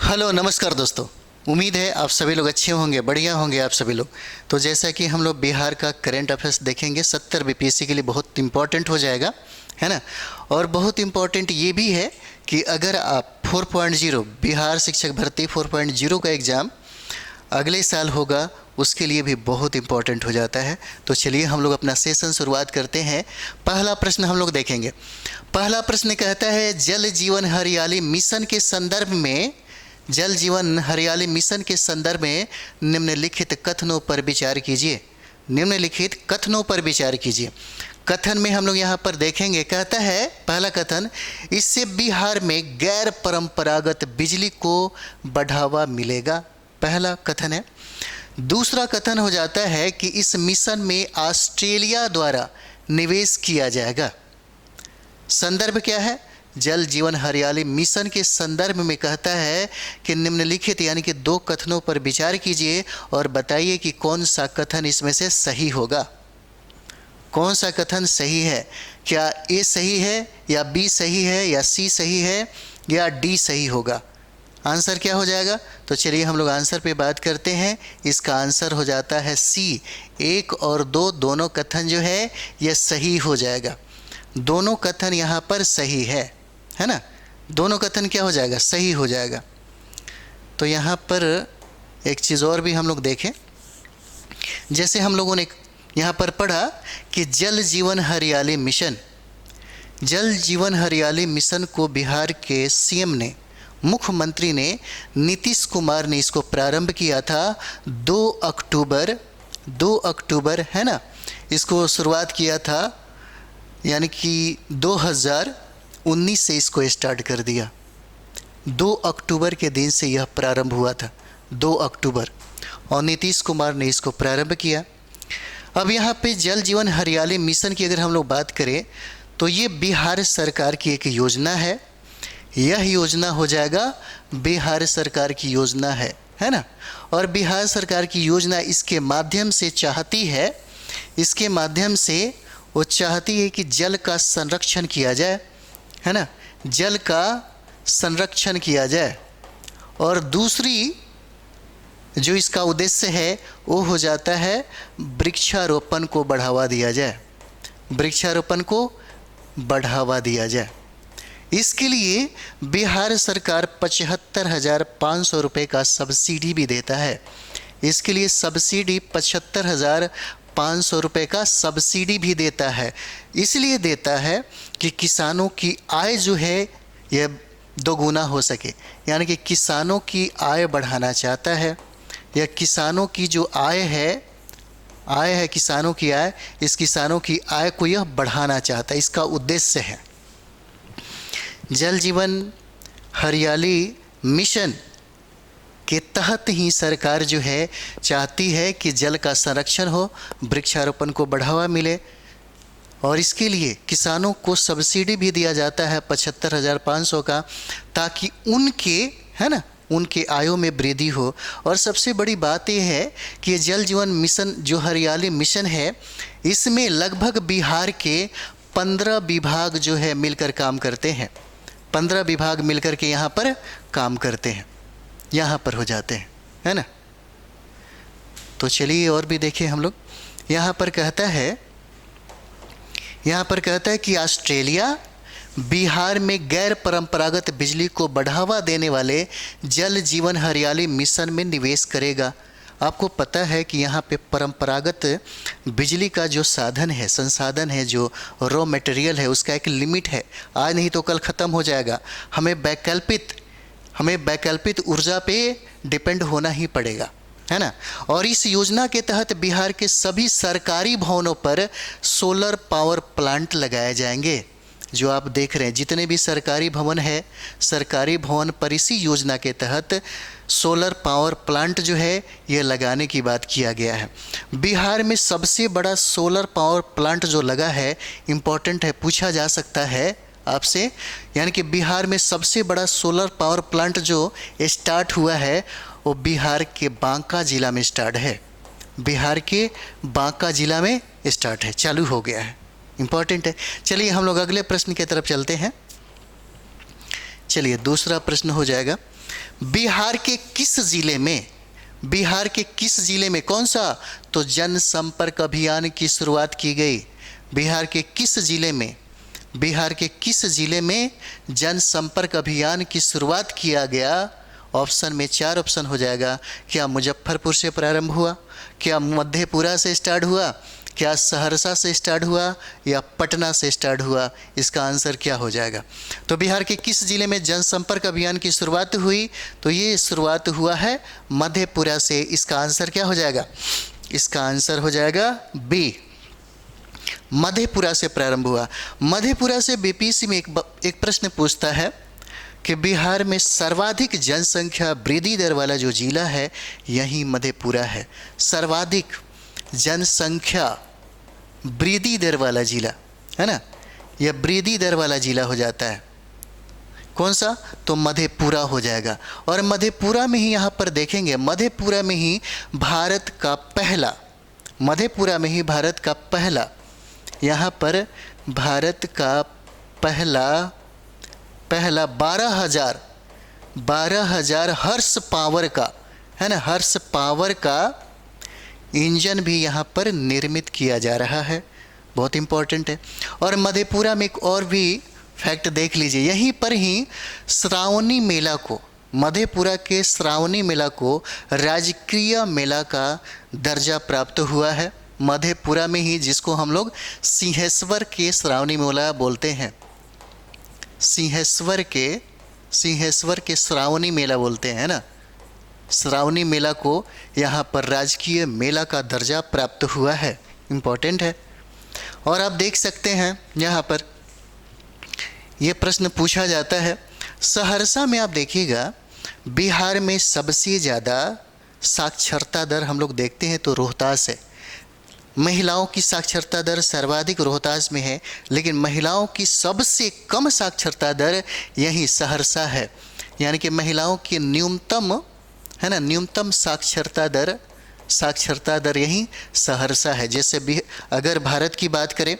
Hello नमस्कार दोस्तों। उम्मीद है आप सभी लोग अच्छे होंगे, बढ़िया होंगे आप सभी लोग। तो जैसा कि हम लोग बिहार का करंट अफेयर्स देखेंगे, 70 बीपीएससी के लिए बहुत इंपॉर्टेंट हो जाएगा, है ना। और बहुत इंपॉर्टेंट ये भी है कि अगर आप 4.0 बिहार शिक्षक भर्ती 4.0 का एग्ज़ाम अगले साल होगा, उसके लिए भी बहुत इंपॉर्टेंट हो जाता है। तो चलिए हम लोग अपना सेशन शुरुआत करते हैं। पहला प्रश्न हम लोग देखेंगे। पहला प्रश्न कहता है, जल जीवन हरियाली मिशन के संदर्भ में, जल जीवन हरियाली मिशन के संदर्भ में निम्नलिखित कथनों पर विचार कीजिए। निम्नलिखित कथनों पर विचार कीजिए। कथन में हम लोग यहाँ पर देखेंगे, कहता है पहला कथन, इससे बिहार में गैर परंपरागत बिजली को बढ़ावा मिलेगा। पहला कथन है। दूसरा कथन हो जाता है कि इस मिशन में ऑस्ट्रेलिया द्वारा निवेश किया जाएगा। संदर्भ क्या है? जल जीवन हरियाली मिशन के संदर्भ में कहता है कि निम्नलिखित यानी कि दो कथनों पर विचार कीजिए और बताइए कि कौन सा कथन इसमें से सही होगा। कौन सा कथन सही है? क्या ए सही है या बी सही है या सी सही है या डी सही होगा? आंसर क्या हो जाएगा? तो चलिए हम लोग आंसर पे बात करते हैं। इसका आंसर हो जाता है सी। 1 और 2 दोनों कथन जो है यह सही हो जाएगा। दोनों कथन यहाँ पर सही है ना। दोनों कथन क्या हो जाएगा? सही हो जाएगा। तो यहाँ पर एक चीज़ और भी हम लोग देखें। जैसे हम लोगों ने यहाँ पर पढ़ा कि जल जीवन हरियाली मिशन, जल जीवन हरियाली मिशन को बिहार के सीएम ने, मुख्यमंत्री ने, नीतीश कुमार ने इसको प्रारंभ किया था 2 अक्टूबर है ना। इसको शुरुआत किया था, यानी कि 2019 से इसको स्टार्ट कर दिया। 2 अक्टूबर के दिन से यह प्रारंभ हुआ था, 2 अक्टूबर, और नीतीश कुमार ने इसको प्रारंभ किया। अब यहाँ पे जल जीवन हरियाली मिशन की अगर हम लोग बात करें तो ये बिहार सरकार की एक योजना है। यह योजना हो जाएगा बिहार सरकार की योजना है ना। और बिहार सरकार की योजना इसके माध्यम से चाहती है, इसके माध्यम से वो चाहती है कि जल का संरक्षण किया जाए, है ना, जल का संरक्षण किया जाए। और दूसरी जो इसका उद्देश्य है वो हो जाता है वृक्षारोपण को बढ़ावा दिया जाए, वृक्षारोपण को बढ़ावा दिया जाए। इसके लिए बिहार सरकार 75,500 रुपये का सब्सिडी भी देता है। इसके लिए सब्सिडी 75,500 रुपये का सब्सिडी भी देता है। इसलिए देता है कि किसानों की आय जो है यह दोगुना हो सके, यानी कि किसानों की आय बढ़ाना चाहता है, या किसानों की जो आय है किसानों की आय, इस किसानों की आय को यह बढ़ाना चाहता है, इसका उद्देश्य है। जल जीवन हरियाली मिशन के तहत ही सरकार जो है चाहती है कि जल का संरक्षण हो, वृक्षारोपण को बढ़ावा मिले, और इसके लिए किसानों को सब्सिडी भी दिया जाता है 75,500 का, ताकि उनके, है ना, उनके आयों में वृद्धि हो। और सबसे बड़ी बात यह है कि जल जीवन मिशन जो हरियाली मिशन है, इसमें लगभग बिहार के 15 विभाग जो है मिलकर काम करते हैं। 15 विभाग मिलकर के यहाँ पर काम करते हैं, यहाँ पर हो जाते हैं, है ना। तो चलिए और भी देखिए हम लोग। यहाँ पर कहता है कि ऑस्ट्रेलिया बिहार में गैर परंपरागत बिजली को बढ़ावा देने वाले जल जीवन हरियाली मिशन में निवेश करेगा। आपको पता है कि यहाँ पे परंपरागत बिजली का जो साधन है, संसाधन है, जो रॉ मटेरियल है, उसका एक लिमिट है। आज नहीं तो कल ख़त्म हो जाएगा। हमें वैकल्पिक ऊर्जा पे डिपेंड होना ही पड़ेगा, है ना। और इस योजना के तहत बिहार के सभी सरकारी भवनों पर सोलर पावर प्लांट लगाए जाएंगे। जो आप देख रहे हैं जितने भी सरकारी भवन है, सरकारी भवन पर इसी योजना के तहत सोलर पावर प्लांट जो है ये लगाने की बात किया गया है। बिहार में सबसे बड़ा सोलर पावर प्लांट जो लगा है, इम्पोर्टेंट है, पूछा जा सकता है आपसे, यानी कि बिहार में सबसे बड़ा सोलर पावर प्लांट जो स्टार्ट हुआ है वो बिहार के बांका जिला में स्टार्ट है। बिहार के बांका जिला में स्टार्ट है, चालू हो गया है, इम्पॉर्टेंट है। चलिए हम लोग अगले प्रश्न की तरफ चलते हैं। चलिए दूसरा प्रश्न हो जाएगा, बिहार के किस जिले में, बिहार के किस जिले में कौन सा, तो जनसंपर्क अभियान की शुरुआत की गई। बिहार के किस जिले में, बिहार के किस जिले में जनसंपर्क अभियान की शुरुआत किया गया। ऑप्शन में 4 ऑप्शन हो जाएगा। क्या मुजफ्फरपुर से प्रारंभ हुआ, क्या मधेपुरा से स्टार्ट हुआ, क्या सहरसा से स्टार्ट हुआ, या पटना से स्टार्ट हुआ। इसका आंसर क्या हो जाएगा। तो बिहार के किस जिले में जनसंपर्क अभियान की शुरुआत हुई, तो ये शुरुआत हुआ है मधेपुरा से। इसका आंसर क्या हो जाएगा, इसका आंसर हो जाएगा बी, मधेपुरा से प्रारंभ हुआ। मधेपुरा से बीपीएससी में एक प्रश्न पूछता है कि बिहार में सर्वाधिक जनसंख्या वृद्धि दर वाला जो जिला है यही मधेपुरा है। सर्वाधिक जनसंख्या वृद्धि दर वाला जिला है ना, यह वृद्धि दर वाला जिला हो जाता है। कौन सा, तो मधेपुरा हो जाएगा। और मधेपुरा में ही यहाँ पर देखेंगे, मधेपुरा में ही भारत का पहला, मधेपुरा में ही भारत का पहला, यहाँ पर भारत का पहला 12,000 हॉर्स पावर का है ना, हॉर्स पावर का इंजन भी यहाँ पर निर्मित किया जा रहा है। बहुत इम्पोर्टेंट है। और मधेपुरा में एक और भी फैक्ट देख लीजिए, यहीं पर ही श्रावणी मेला को, मधेपुरा के श्रावणी मेला को राजकीय मेला का दर्जा प्राप्त हुआ है। मधेपुरा में ही, जिसको हम लोग सिंहेश्वर के श्रावणी मेला बोलते हैं, सिंहेश्वर के श्रावणी मेला बोलते हैं ना, श्रावणी मेला को यहाँ पर राजकीय मेला का दर्जा प्राप्त हुआ है। इम्पोर्टेंट है। और आप देख सकते हैं यहाँ पर ये प्रश्न पूछा जाता है, सहरसा में आप देखिएगा बिहार में सबसे ज़्यादा साक्षरता दर हम लोग देखते हैं तो रोहतास है। महिलाओं की साक्षरता दर सर्वाधिक रोहतास में है, लेकिन महिलाओं की सबसे कम साक्षरता दर यही सहरसा है। यानी कि महिलाओं की न्यूनतम है ना, न्यूनतम साक्षरता दर यही सहरसा है। जैसे भी अगर भारत की बात करें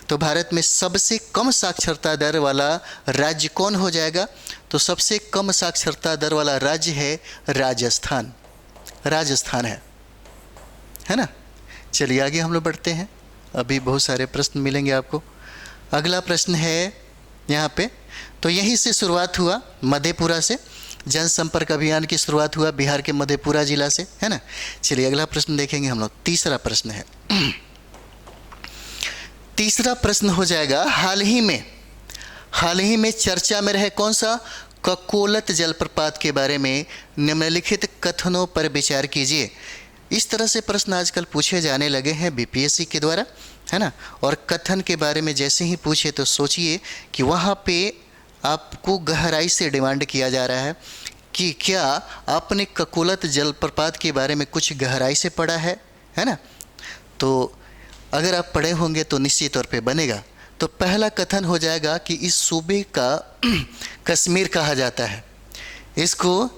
तो भारत में सबसे कम साक्षरता दर वाला राज्य कौन हो जाएगा, तो सबसे कम साक्षरता दर वाला राज्य है राजस्थान। राजस्थान है ना। चलिए आगे हम लोग बढ़ते हैं, अभी बहुत सारे प्रश्न मिलेंगे आपको। अगला प्रश्न है यहाँ पे, तो यहीं से शुरुआत हुआ, मधेपुरा से जनसंपर्क अभियान की शुरुआत हुआ बिहार के मधेपुरा जिला से, है ना। चलिए अगला प्रश्न देखेंगे हम लोग। तीसरा प्रश्न है, तीसरा प्रश्न हो जाएगा, हाल ही में चर्चा में रहे कौन सा, ककोलत जलप्रपात के बारे में निम्नलिखित कथनों पर विचार कीजिए। इस तरह से प्रश्न आजकल पूछे जाने लगे हैं बीपीएससी के द्वारा, है ना। और कथन के बारे में जैसे ही पूछे तो सोचिए कि वहाँ पे आपको गहराई से डिमांड किया जा रहा है कि क्या आपने ककोलत जलप्रपात के बारे में कुछ गहराई से पढ़ा है ना। तो अगर आप पढ़े होंगे तो निश्चित तौर पे बनेगा। तो पहला कथन हो जाएगा कि इस सूबे का कश्मीर कहा जाता है, इसको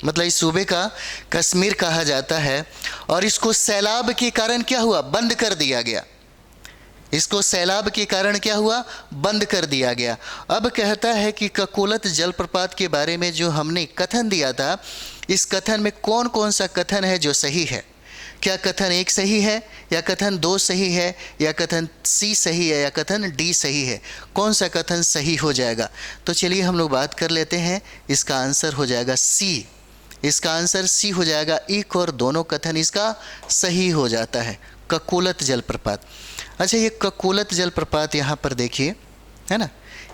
मतलब इस सूबे का कश्मीर कहा जाता है, और इसको सैलाब के कारण क्या हुआ, बंद कर दिया गया। इसको सैलाब के कारण क्या हुआ, बंद कर दिया गया। अब कहता है कि ककोलत जलप्रपात के बारे में जो हमने कथन दिया था, इस कथन में कौन कौन सा कथन है जो सही है। क्या कथन 1 सही है, या कथन 2 सही है, या कथन सी सही है, या कथन डी सही है। कौन सा कथन सही हो जाएगा। तो चलिए हम लोग बात कर लेते हैं। इसका आंसर हो जाएगा सी। इसका आंसर सी हो जाएगा। एक और दोनों कथन इसका सही हो जाता है, ककोलत जलप्रपात। अच्छा, ये ककोलत जलप्रपात यहाँ पर देखिए, है ना।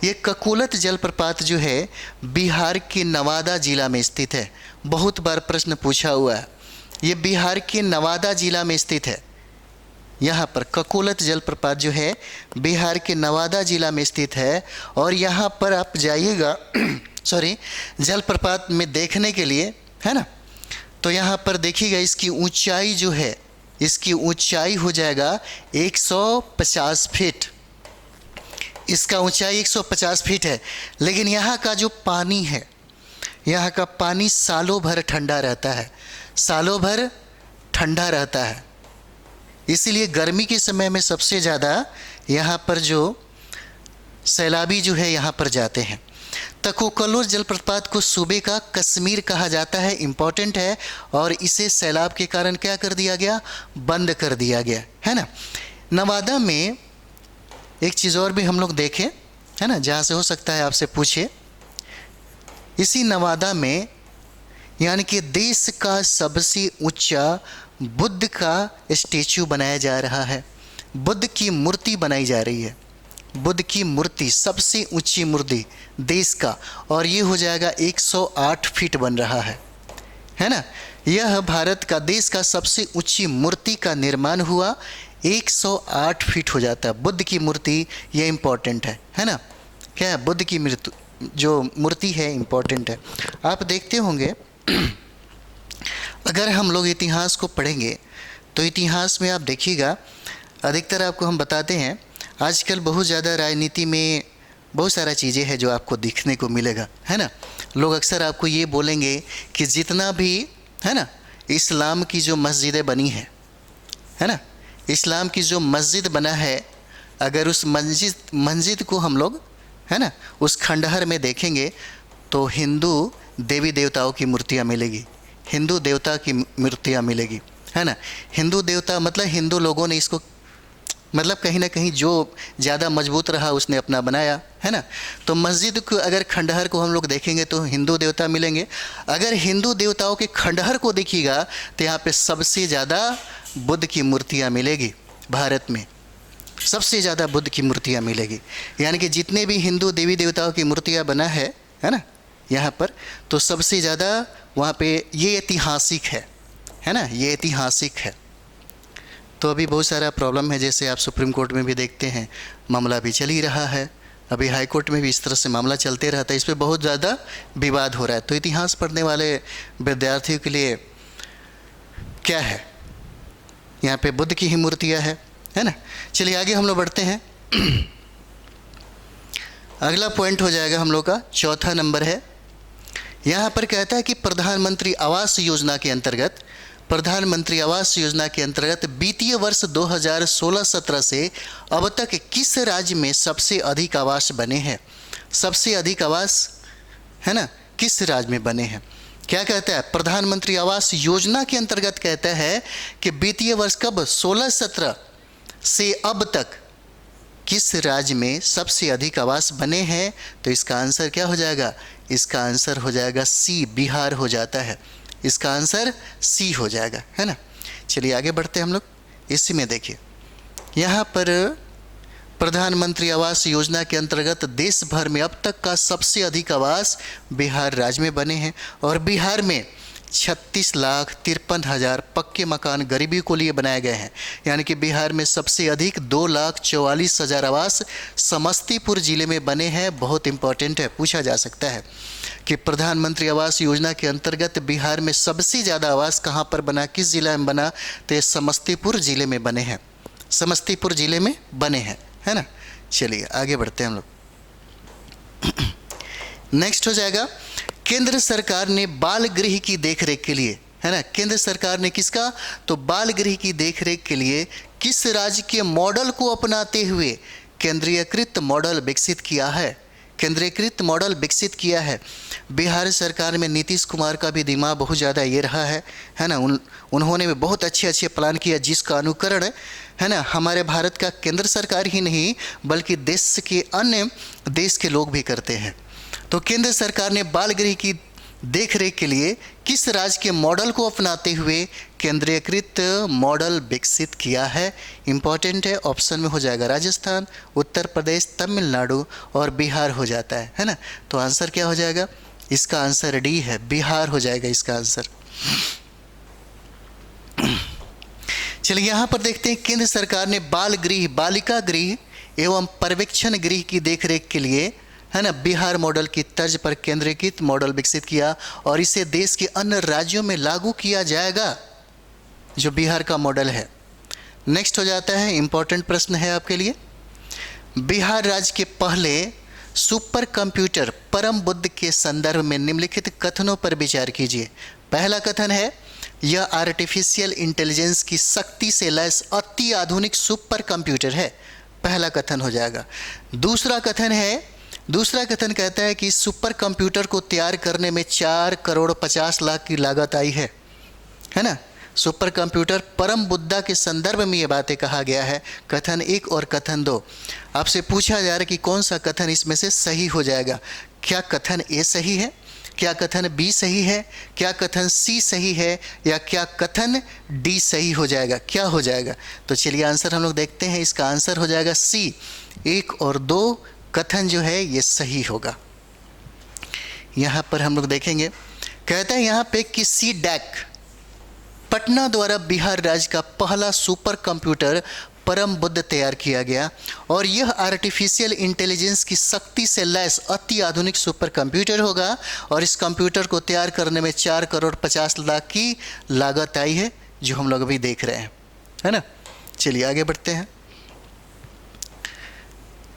ये ककोलत जलप्रपात जो है बिहार के नवादा जिला में स्थित है। बहुत बार प्रश्न पूछा हुआ है, ये बिहार के नवादा जिला में स्थित है। यहाँ पर ककोलत जलप्रपात जो है बिहार के नवादा जिला में स्थित है। और यहाँ पर आप जाइएगा जलप्रपात में देखने के लिए, है ना। तो यहाँ पर देखिएगा इसकी ऊंचाई जो है, इसकी ऊंचाई हो जाएगा 150 फीट। इसका ऊंचाई 150 फीट है। लेकिन यहाँ का जो पानी है, यहाँ का पानी सालों भर ठंडा रहता है, सालों भर ठंडा रहता है। इसीलिए गर्मी के समय में सबसे ज़्यादा यहाँ पर जो सैलाबी जो है यहाँ पर जाते हैं। तकोकलोर जलप्रपात को सूबे का कश्मीर कहा जाता है, इंपॉर्टेंट है, और इसे सैलाब के कारण क्या कर दिया गया, बंद कर दिया गया, है ना। नवादा में एक चीज़ और भी हम लोग देखें, है ना, जहाँ से हो सकता है आपसे पूछे, इसी नवादा में यानी कि देश का सबसे ऊंचा बुद्ध का स्टेचू बनाया जा रहा है, बुद्ध की मूर्ति बनाई जा रही है, बुद्ध की मूर्ति, सबसे ऊंची मूर्ति देश का, और ये हो जाएगा 108 फीट बन रहा है ना। यह भारत का, देश का सबसे ऊंची मूर्ति का निर्माण हुआ, 108 फीट हो जाता है बुद्ध की मूर्ति, ये इम्पोर्टेंट है ना। क्या है, बुद्ध की जो मूर्ति है इम्पोर्टेंट है। आप देखते होंगे अगर हम लोग इतिहास को पढ़ेंगे तो इतिहास में आप देखिएगा, अधिकतर आपको हम बताते हैं, आजकल बहुत ज़्यादा राजनीति में बहुत सारा चीज़ें हैं जो आपको दिखने को मिलेगा, है ना। लोग अक्सर आपको ये बोलेंगे कि जितना भी, है ना, इस्लाम की जो मस्जिदें बनी है ना, इस्लाम की जो मस्जिद बना है, अगर उस मस्जिद को हम लोग, है ना, उस खंडहर में देखेंगे तो हिंदू देवी देवताओं की मूर्तियाँ मिलेगी, हिंदू देवता की मूर्तियाँ मिलेगी, है ना। हिंदू देवता मतलब हिंदू लोगों ने इसको, मतलब कहीं ना कहीं जो ज़्यादा मजबूत रहा उसने अपना बनाया, है ना। तो मस्जिद को अगर खंडहर को हम लोग देखेंगे तो हिंदू देवता मिलेंगे। अगर हिंदू देवताओं के खंडहर को देखिएगा तो यहाँ पे सबसे ज़्यादा बुद्ध की मूर्तियाँ मिलेगी, भारत में सबसे ज़्यादा बुद्ध की मूर्तियाँ मिलेगी। यानी कि जितने भी हिंदू देवी देवताओं की मूर्तियाँ बना है ना यहाँ पर, तो सबसे ज़्यादा वहाँ पे ये ऐतिहासिक है ना, ये ऐतिहासिक है। तो अभी बहुत सारा प्रॉब्लम है, जैसे आप सुप्रीम कोर्ट में भी देखते हैं मामला भी चल ही रहा है, अभी हाई कोर्ट में भी इस तरह से मामला चलते रहता है, इस पर बहुत ज़्यादा विवाद हो रहा है। तो इतिहास पढ़ने वाले विद्यार्थियों के लिए क्या है, यहाँ पे बुद्ध की ही मूर्तियाँ है ना। चलिए आगे हम लोग बढ़ते हैं। अगला पॉइंट हो जाएगा हम लोग का, चौथा नंबर है, यहाँ पर कहता है कि प्रधानमंत्री आवास योजना के अंतर्गत, प्रधानमंत्री आवास योजना के अंतर्गत वित्तीय वर्ष 2016-17 से अब तक किस राज्य में सबसे अधिक आवास बने हैं, सबसे अधिक आवास, है ना, किस राज्य में बने हैं। क्या कहता है, प्रधानमंत्री आवास योजना के अंतर्गत कहता है कि वित्तीय वर्ष कब, 16-17 से अब तक किस राज्य में सबसे अधिक आवास बने हैं। तो इसका आंसर क्या हो जाएगा, इसका आंसर हो जाएगा सी, बिहार हो जाता है, इसका आंसर सी हो जाएगा, है ना। चलिए आगे बढ़ते हैं हम लोग। इसी में देखिए यहाँ पर प्रधानमंत्री आवास योजना के अंतर्गत देश भर में अब तक का सबसे अधिक आवास बिहार राज्य में बने हैं, और बिहार में 36,53,000 पक्के मकान गरीबी को लिए बनाए गए हैं। यानी कि बिहार में सबसे अधिक 2,44,000 आवास समस्तीपुर जिले में बने हैं। बहुत इंपॉर्टेंट है, पूछा जा सकता है कि प्रधानमंत्री आवास योजना के अंतर्गत बिहार में सबसे ज़्यादा आवास कहाँ पर बना, किस जिला में बना, तो ये समस्तीपुर जिले में बने हैं, समस्तीपुर जिले में बने हैं, है ना। चलिए आगे बढ़ते हैं हम लोग। नेक्स्ट हो जाएगा, केंद्र सरकार ने बाल गृह की देखरेख के लिए, है ना, केंद्र सरकार ने किसका, तो बाल गृह की देखरेख के लिए किस राज्य के मॉडल को अपनाते हुए केंद्रीयकृत मॉडल विकसित किया है, केंद्रीकृत मॉडल विकसित किया है। बिहार सरकार में नीतीश कुमार का भी दिमाग बहुत ज़्यादा ये रहा है ना, उन्होंने भी बहुत अच्छे प्लान किया जिसका अनुकरण, है ना, हमारे भारत का केंद्र सरकार ही नहीं बल्कि देश के अन्य देश के लोग भी करते हैं। तो केंद्र सरकार ने बाल गृह की देखरेख के लिए किस राज्य के मॉडल को अपनाते हुए केंद्रीयकृत मॉडल विकसित किया है। इंपॉर्टेंट है, ऑप्शन में हो जाएगा राजस्थान, उत्तर प्रदेश, तमिलनाडु और बिहार हो जाता है ना। तो आंसर क्या हो जाएगा, इसका आंसर डी है, बिहार हो जाएगा इसका आंसर। चलिए यहाँ पर देखते हैं, केंद्र सरकार ने बाल गृह, बालिका गृह एवं पर्यवेक्षण गृह की देखरेख के लिए, है ना, बिहार मॉडल की तर्ज पर केंद्रीकृत मॉडल विकसित किया और इसे देश के अन्य राज्यों में लागू किया जाएगा, जो बिहार का मॉडल है। नेक्स्ट हो जाता है, इंपॉर्टेंट प्रश्न है आपके लिए, बिहार राज्य के पहले सुपर कंप्यूटर परम बुद्ध के संदर्भ में निम्नलिखित कथनों पर विचार कीजिए। पहला कथन है, यह आर्टिफिशियल इंटेलिजेंस की शक्ति से लैस अति आधुनिक सुपर कंप्यूटर है, पहला कथन हो जाएगा। दूसरा कथन है, दूसरा कथन कहता है कि सुपर कंप्यूटर को तैयार करने में 4,50,00,000 की लागत आई है ना। सुपर कंप्यूटर परम बुद्धा के संदर्भ में ये बातें कहा गया है, कथन 1 और कथन 2। आपसे पूछा जा रहा है कि कौन सा कथन इसमें से सही हो जाएगा। क्या कथन ए सही है, क्या कथन बी सही है, क्या कथन सी सही है, या क्या कथन डी सही हो जाएगा, क्या हो जाएगा। तो चलिए आंसर हम लोग देखते हैं। इसका आंसर हो जाएगा सी, 1 और 2 कथन जो है ये सही होगा। यहाँ पर हम लोग देखेंगे, कहता है यहाँ पे कि सी डैक पटना द्वारा बिहार राज्य का पहला सुपर कंप्यूटर परम बुद्ध तैयार किया गया और यह आर्टिफिशियल इंटेलिजेंस की शक्ति से लैस अति आधुनिक सुपर कंप्यूटर होगा और इस कंप्यूटर को तैयार करने में 4,50,00,000 की लागत आई है, जो हम लोग अभी देख रहे हैं, है ना। चलिए आगे बढ़ते हैं।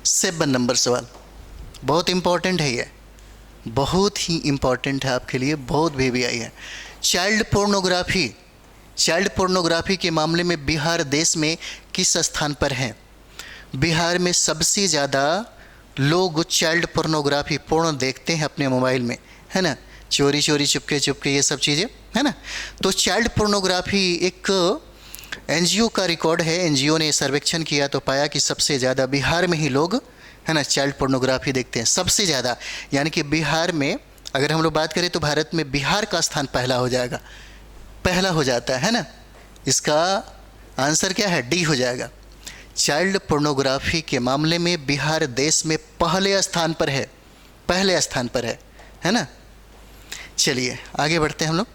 7 नंबर सवाल बहुत इंपॉर्टेंट है, ये बहुत ही इंपॉर्टेंट है आपके लिए, बहुत VVI है। चाइल्ड पोर्नोग्राफी के मामले में बिहार देश में किस स्थान पर है। बिहार में सबसे ज़्यादा लोग चाइल्ड पोर्नोग्राफी पोर्न देखते हैं अपने मोबाइल में, है ना, चोरी चोरी चुपके चुपके ये सब चीज़ें, है ना। तो चाइल्ड पोर्नोग्राफी एक NGO का रिकॉर्ड है। NGO ने सर्वेक्षण किया तो पाया कि सबसे ज़्यादा बिहार में ही लोग, है ना, चाइल्ड पोर्नोग्राफी देखते हैं, सबसे ज़्यादा। यानी कि बिहार में अगर हम लोग बात करें तो भारत में बिहार का स्थान पहला हो जाएगा, पहला हो जाता है ना। इसका आंसर क्या है, डी हो जाएगा। चाइल्ड पोर्नोग्राफी के मामले में बिहार देश में पहले स्थान पर है, पहले स्थान पर है ना। चलिए आगे बढ़ते हैं हम लोग।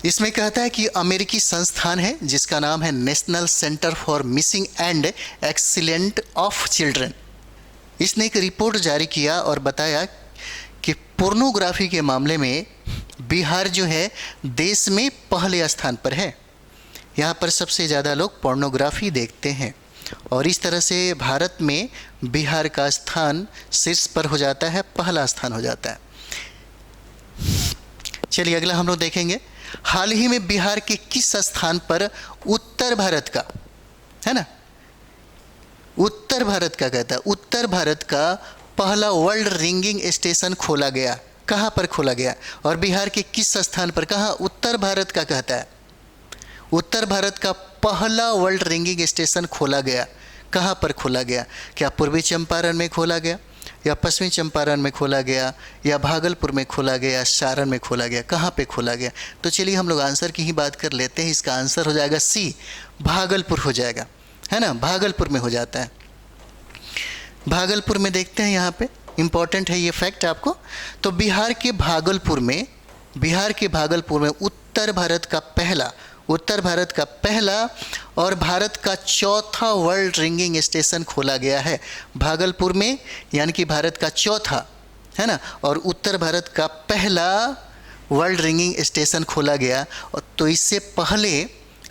इसमें कहता है कि अमेरिकी संस्थान है जिसका नाम है national centre for missing and excellent of children. इसने एक रिपोर्ट जारी किया और बताया कि पोर्नोग्राफी के मामले में बिहार जो है देश में पहले स्थान पर है। यहाँ पर सबसे ज़्यादा लोग पोर्नोग्राफी देखते हैं और इस तरह से भारत में बिहार का स्थान शीर्ष पर हो जाता है, पहला स्थान हो जाता है। चलिए अगला हम लोग देखेंगे, हाल ही में बिहार के किस स्थान पर उत्तर भारत का, है ना, उत्तर भारत का कहता है, उत्तर भारत का पहला वर्ल्ड रिंगिंग स्टेशन खोला गया। कहाँ पर खोला गया और बिहार के किस स्थान पर, कहाँ, उत्तर भारत का कहता है। उत्तर भारत का पहला वर्ल्ड रिंगिंग स्टेशन खोला गया, कहाँ पर खोला गया। क्या पूर्वी चंपारण में खोला गया, या पश्चिमी चंपारण में खोला गया, या भागलपुर में खोला गया, सारण में खोला गया, कहाँ पे खोला गया। तो चलिए हम लोग आंसर की ही बात कर लेते हैं। इसका आंसर हो जाएगा सी, भागलपुर हो जाएगा, है ना, भागलपुर में हो जाता है। भागलपुर में देखते हैं, यहाँ पे इम्पॉर्टेंट है ये फैक्ट आपको। तो बिहार के भागलपुर में उत्तर भारत का पहला और भारत का चौथा वर्ल्ड रिंगिंग स्टेशन खोला गया है भागलपुर में, यानी कि भारत का चौथा, है ना, और उत्तर भारत का पहला वर्ल्ड रिंगिंग स्टेशन खोला गया। तो इससे पहले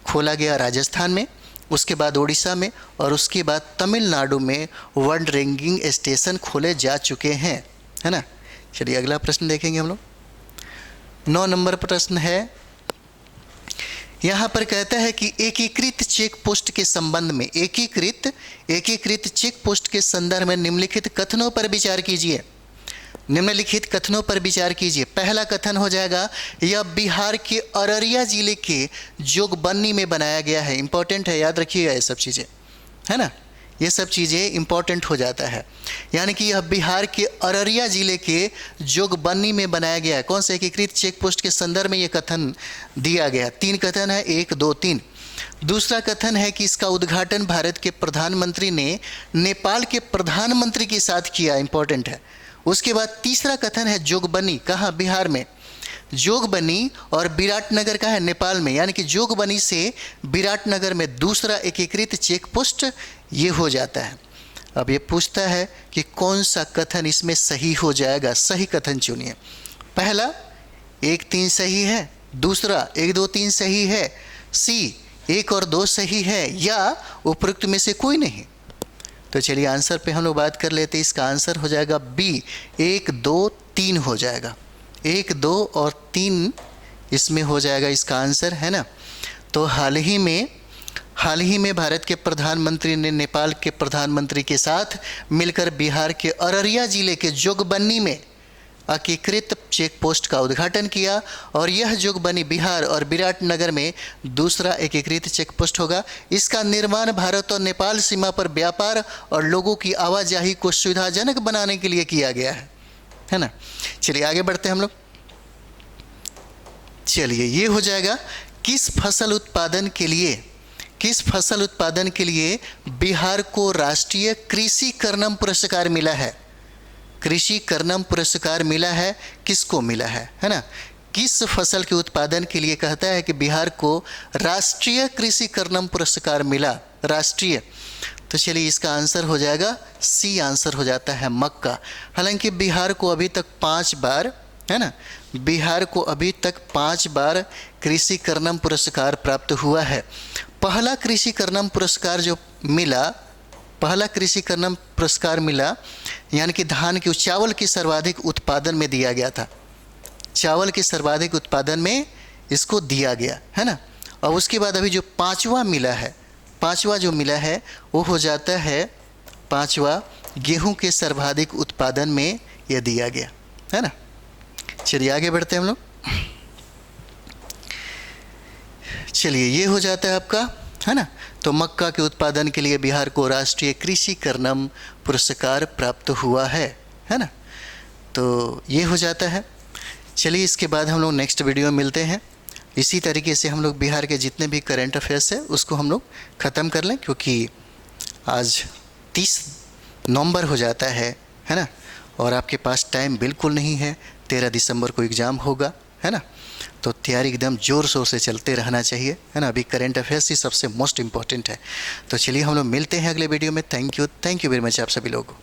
खोला गया राजस्थान में, उसके बाद उड़ीसा में और उसके बाद तमिलनाडु में वर्ल्ड रिंगिंग स्टेशन खोले जा चुके हैं, है ना। चलिए अगला प्रश्न देखेंगे हम लोग। 9 नंबर प्रश्न है, यहाँ पर कहता है कि एकीकृत चेक पोस्ट के संबंध में, एकीकृत चेक पोस्ट के संदर्भ में निम्नलिखित कथनों पर विचार कीजिए। निम्नलिखित कथनों पर विचार कीजिए। पहला कथन हो जाएगा, यह बिहार के अररिया जिले के जोगबनी में बनाया गया है। इंपॉर्टेंट है, याद रखिएगा ये सब चीज़ें, है ना, ये सब चीज़ें इंपॉर्टेंट हो जाता है। यानी कि यह बिहार के अररिया जिले के जोगबनी में बनाया गया है। कौन से एकीकृत चेक पोस्ट के संदर्भ में ये कथन दिया गया। 3 कथन है, 1, 2, 3। दूसरा कथन है कि इसका उद्घाटन भारत के प्रधानमंत्री ने नेपाल के प्रधानमंत्री के साथ किया। इंपॉर्टेंट है। उसके बाद तीसरा कथन है जोगबनी, कहाँ, बिहार में। जोगबनी और विराटनगर का है नेपाल में, यानी कि जोगबनी से विराटनगर में दूसरा एकीकृत चेक पोस्ट ये हो जाता है। अब ये पूछता है कि कौन सा कथन इसमें सही हो जाएगा। सही कथन चुनिए। पहला 1, 3 सही है, दूसरा 1, 2, 3 सही है, सी 1 और 2 सही है, या उपरोक्त में से कोई नहीं। तो चलिए आंसर पे हम लोग बात कर लेते हैं। इसका आंसर हो जाएगा बी, 1, 2, 3 हो जाएगा। 1, 2 और 3 इसमें हो जाएगा इसका आंसर, है ना। तो हाल ही में हाल ही में भारत के प्रधानमंत्री ने नेपाल के प्रधानमंत्री के साथ मिलकर बिहार के अररिया जिले के जोगबनी में एकीकृत चेक पोस्ट का उद्घाटन किया और यह जोगबनी बिहार और विराटनगर में दूसरा एकीकृत चेक पोस्ट होगा। इसका निर्माण भारत और नेपाल सीमा पर व्यापार और लोगों की आवाजाही को सुविधाजनक बनाने के लिए किया गया है ना। चलिए आगे बढ़ते हैं हम लोग। चलिए ये हो जाएगा किस फसल उत्पादन के लिए बिहार को राष्ट्रीय कृषि कर्मण पुरस्कार मिला है। कृषि कर्मण पुरस्कार मिला है, किसको मिला है ना। किस फसल के उत्पादन के लिए कहता है कि बिहार को राष्ट्रीय कृषि कर्मण पुरस्कार मिला, राष्ट्रीय। तो चलिए इसका आंसर हो जाएगा सी, आंसर हो जाता है मक्का। हालांकि बिहार को अभी तक 5 बार है ना, बिहार को अभी तक 5 बार कृषि कर्मण पुरस्कार प्राप्त हुआ है। पहला कृषि कर्मण पुरस्कार जो मिला, पहला कृषि कर्मण पुरस्कार मिला यानी कि धान की, चावल की सर्वाधिक उत्पादन में दिया गया था। चावल के सर्वाधिक उत्पादन में इसको दिया गया है ना। और उसके बाद अभी जो 5वां मिला है, 5वां जो मिला है वो हो जाता है 5वां गेहूं के सर्वाधिक उत्पादन में यह दिया गया है ना। चलिए आगे बढ़ते हैं हम लोग। चलिए ये हो जाता है आपका है ना। तो मक्का के उत्पादन के लिए बिहार को राष्ट्रीय कृषि कर्मण पुरस्कार प्राप्त हुआ है ना। तो ये हो जाता है। चलिए इसके बाद हम लोग नेक्स्ट वीडियो में मिलते हैं। इसी तरीके से हम लोग बिहार के जितने भी करंट अफेयर्स है उसको हम लोग ख़त्म कर लें, क्योंकि आज 30 नवंबर हो जाता है ना। और आपके पास टाइम बिल्कुल नहीं है, 13 दिसंबर को एग्ज़ाम होगा है ना। तो तैयारी एकदम ज़ोर शोर से चलते रहना चाहिए है ना। अभी करंट अफेयर्स ही सबसे मोस्ट इम्पॉर्टेंट है। तो चलिए हम लोग मिलते हैं अगले वीडियो में। थैंक यू वेरी मच आप सभी लोगों को।